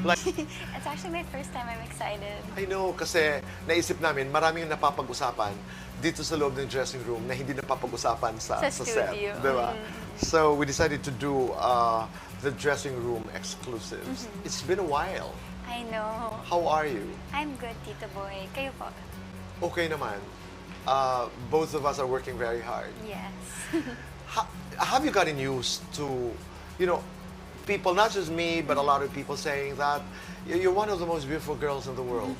Like, It's actually my first time. I'm excited. I know, kasi naisip namin, maraming napapag-usapan dito sa loob ng dressing room na hindi napapag-usapan Sa sa set. studio. Diba? So, we decided to do the dressing room exclusives. It's been a while. I know. How are you? I'm good, Tito Boy. Kayo po? Okay naman. Both of us are working very hard. Yes. Have you gotten used to, you know, people, not just me, but a lot of people saying that you're one of the most beautiful girls in the world?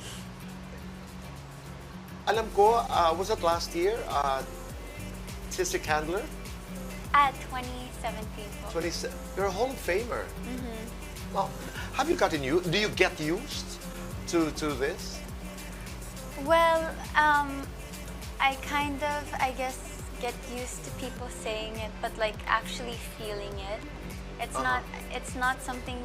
Alam ko, was it last year? Artistic Handler? At 2017 po. You're a Hall of Famer. Well, have you gotten used? Do you get used to this? Well, I kind of, I guess, get used to people saying it, but like actually feeling it. It's not something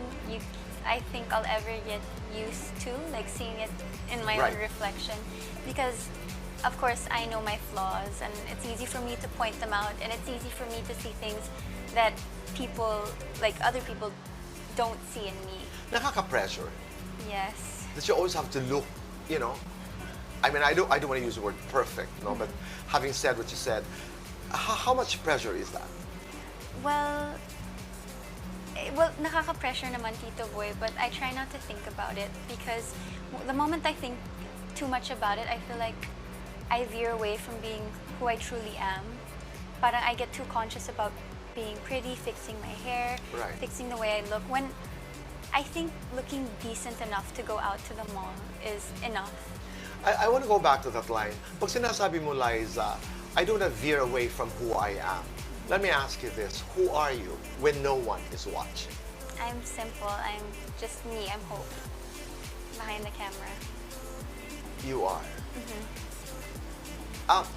I think I'll ever get used to, like seeing it in my own reflection, because of course I know my flaws and it's easy for me to point them out, and it's easy for me to see things that people, like other people, don't see in me. Nakaka-pressure. Yes. That you always have to look, you know. I mean, I don't want to use the word perfect, no, but having said what you said, how much pressure is that? Well, nakaka-pressure naman, Tito Boy, but I try not to think about it, because the moment I think too much about it, I feel like I veer away from being who I truly am. Parang I get too conscious about being pretty, fixing my hair, fixing the way I look, when I think looking decent enough to go out to the mall is enough. I want to go back to that line. Pag sinasabi mo, Liza, I don't want to veer away from who I am. Let me ask you this. Who are you when no one is watching? I'm simple. I'm just me. I'm Hope. Behind the camera. You are.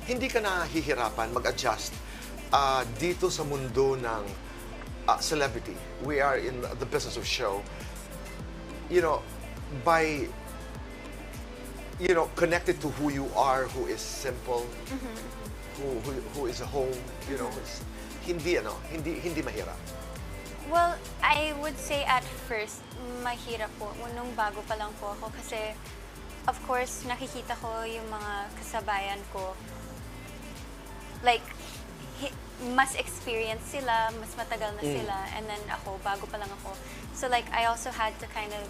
Hindi ka nahihirapan mag-adjust dito sa mundo ng celebrity. We are in the business of show. You know, by connected to who you are, who is simple, who is home, you know, hindi mahirap. Well, I would say at first, mahirap po. Nung bago pa lang po ako, kasi of course, nakikita ko yung mga kasabayan ko, like, mas experienced sila, mas matagal na sila, and then ako, bago pa lang ako. So like, I also had to kind of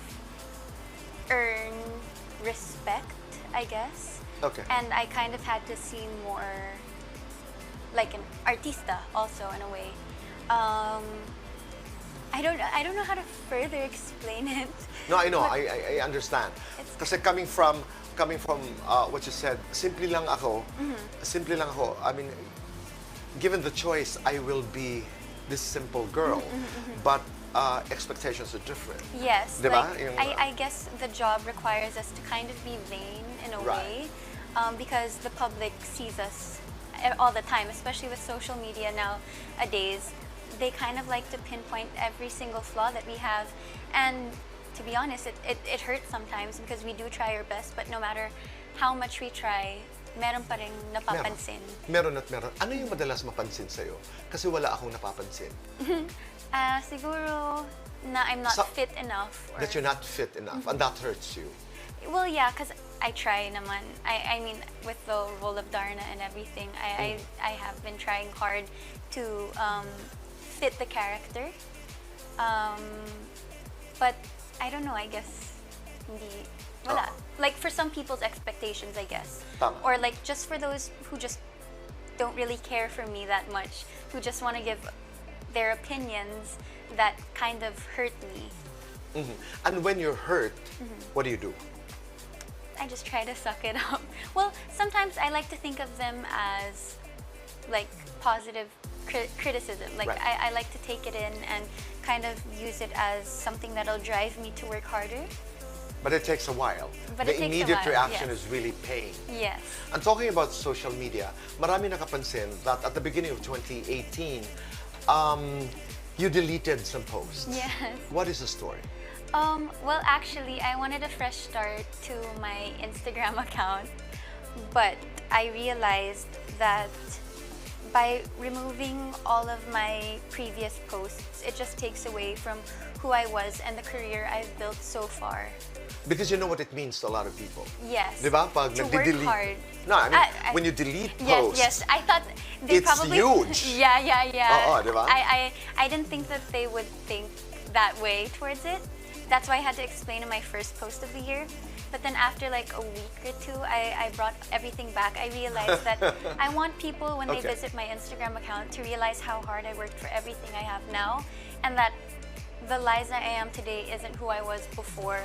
earn respect, I guess. Okay. And I kind of had to seem more like an artista also, in a way. I don't know how to further explain it. No, I know. I understand. Kasi coming from what you said, simple lang ako. I mean, given the choice, I will be this simple girl, but expectations are different. Yes, diba? Like, I guess the job requires us to kind of be vain in a way, because the public sees us all the time, especially with social media nowadays. They kind of like to pinpoint every single flaw that we have, and to be honest, it hurts sometimes, because we do try our best, but no matter how much we try, meron pa ring napapansin. Meron at meron. Ano yung madalas mapansin sa'yo? Kasi wala akong napapansin. Siguro na I'm not fit enough. That you're not fit enough, and that hurts you. Well, yeah, because I try naman. I mean, with the role of Darna and everything, I have been trying hard to fit the character. But I don't know, I guess hindi, wala. Like for some people's expectations, I guess. Tama. Or like just for those who just don't really care for me that much, who just want to give their opinions that kind of hurt me. And when you're hurt, what do you do? I just try to suck it up. Well, sometimes I like to think of them as like positive criticism. Like I like to take it in and kind of use it as something that'll drive me to work harder. But it takes a while. But the immediate reaction is really pain. Yes. And talking about social media, marami nakapansin that at the beginning of 2018, you deleted some posts. Yes. What is the story? Well, actually, I wanted a fresh start to my Instagram account, but I realized that by removing all of my previous posts, it just takes away from who I was and the career I've built so far. Because you know what it means to a lot of people. Yes. Di ba? Pag To work nagde-delete. hard. No, I mean, I- when you delete Yes, posts, yes. I thought they it's probably huge. Yeah. Oo, di ba? I didn't think that they would think that way towards it. That's why I had to explain in my first post of the year. But then after like a week or two, I brought everything back. I realized that I want people, when they Okay. visit my Instagram account, to realize how hard I worked for everything I have now, and that the Liza I am today isn't who I was before.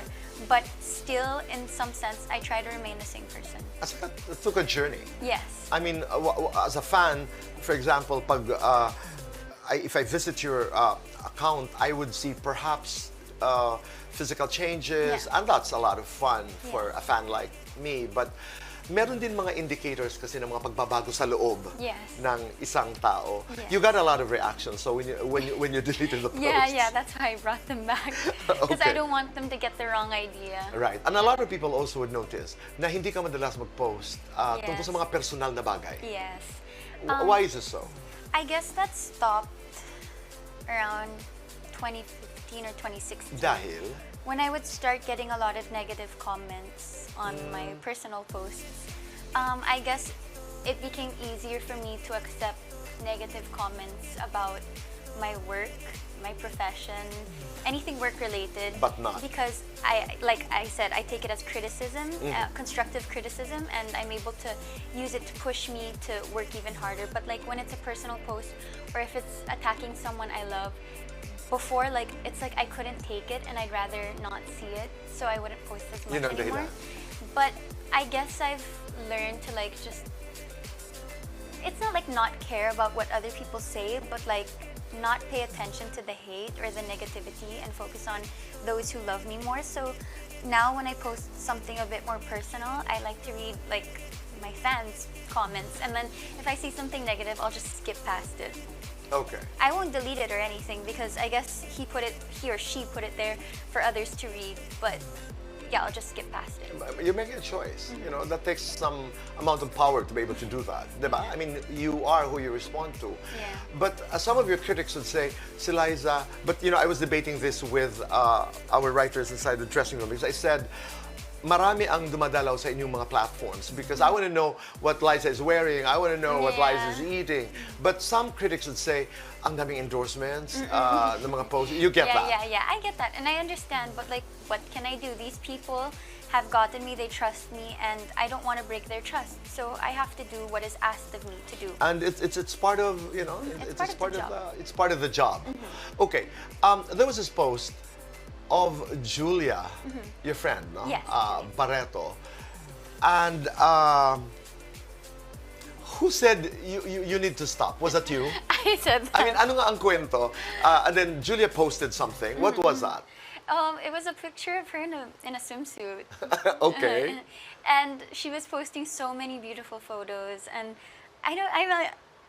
But still, in some sense, I try to remain the same person. it took a journey. Yes. I mean, as a fan, for example, pag, if I visit your account, I would see perhaps physical changes, Yeah. and that's a lot of fun for Yeah. a fan like me. But meron din mga indicators kasi ng mga pagbabago sa loob Yes. ng isang tao. Yes. You got a lot of reactions. So when you deleted the posts, Yeah, that's why I brought them back. Because Okay. I don't want them to get the wrong idea. Right. And a lot of people also would notice na hindi ka madalas mag-post tungkol Yes. sa mga personal na bagay. Yes. Why is it so? I guess that stopped around 2015 or 2016. Dahil? When I would start getting a lot of negative comments on my personal posts, I guess it became easier for me to accept negative comments about my work, my profession, anything work related. But not. Because like I said, I take it as criticism, constructive criticism, and I'm able to use it to push me to work even harder. But like when it's a personal post, or if it's attacking someone I love, before, like, it's like I couldn't take it and I'd rather not see it, so I wouldn't post as much Yun ang anymore. dahilan. But I guess I've learned to like just, it's not like not care about what other people say, but like not pay attention to the hate or the negativity and focus on those who love me more. So now when I post something a bit more personal, I like to read like my fans' comments, and then if I see something negative, I'll just skip past it. Okay. I won't delete it or anything because I guess he or she put it there for others to read. But yeah, I'll just skip past it. You're making a choice. You know, that takes some amount of power to be able to do that. Diba? I mean, you are who you respond to. Yeah. But some of your critics would say, si Liza, but you know, I was debating this with our writers inside the dressing room because I said, marami ang dumadalaw sa inyong mga platforms because I want to know what Liza is wearing, I want to know what Yeah. Liza is eating. But some critics would say, ang daming endorsements, ng mga posts. You get that? Yeah, I get that. And I understand, but like, what can I do? These people have gotten me, they trust me, and I don't want to break their trust. So I have to do what is asked of me to do. And it's part of, you know, It's part of the job. it's part of the job. Okay, there was this post of Julia, your friend, no? Yes, Barreto, and who said you need to stop? Was that you? I said that. I mean, ano nga ang kwento? And then Julia posted something. What was that? It was a picture of her in a swimsuit. Okay. And she was posting so many beautiful photos, and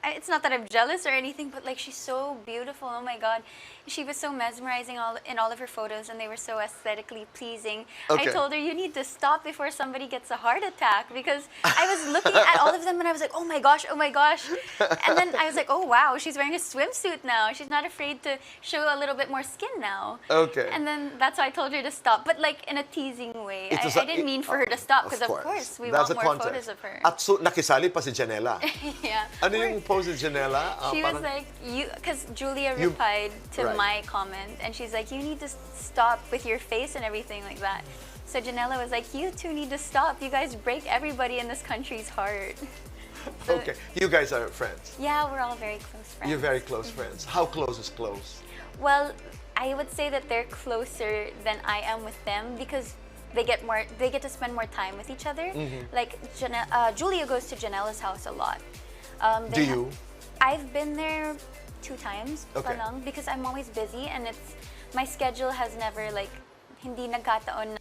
it's not that I'm jealous or anything, but like she's so beautiful. Oh my God, she was so mesmerizing in all of her photos, and they were so aesthetically pleasing. Okay. I told her, you need to stop before somebody gets a heart attack, because I was looking at all of them and I was like, oh my gosh, and then I was like, oh wow, she's wearing a swimsuit now. She's not afraid to show a little bit more skin now. Okay. And then that's why I told her to stop, but like in a teasing way. It was I didn't mean for her to stop, because of course we That's want the more context. photos of her. At so, nakisali pa si Janela. Yeah. Ano Or- yung post ni Janela? She was Parang- like, because Julia You- replied to right. my comment, and she's like, you need to stop with your face and everything like that. So Janela was like, you two need to stop. You guys break everybody in this country's heart. So- Okay, you guys are friends. Yeah, we're all very close friends. You're very close friends. How close is close? Well, I would say that they're closer than I am with them, because they get to spend more time with each other. Like Julia goes to Janela's house a lot. Do you? I've been there 2 times Okay. pa lang, because I'm always busy, and my schedule has never like hindi nagkataon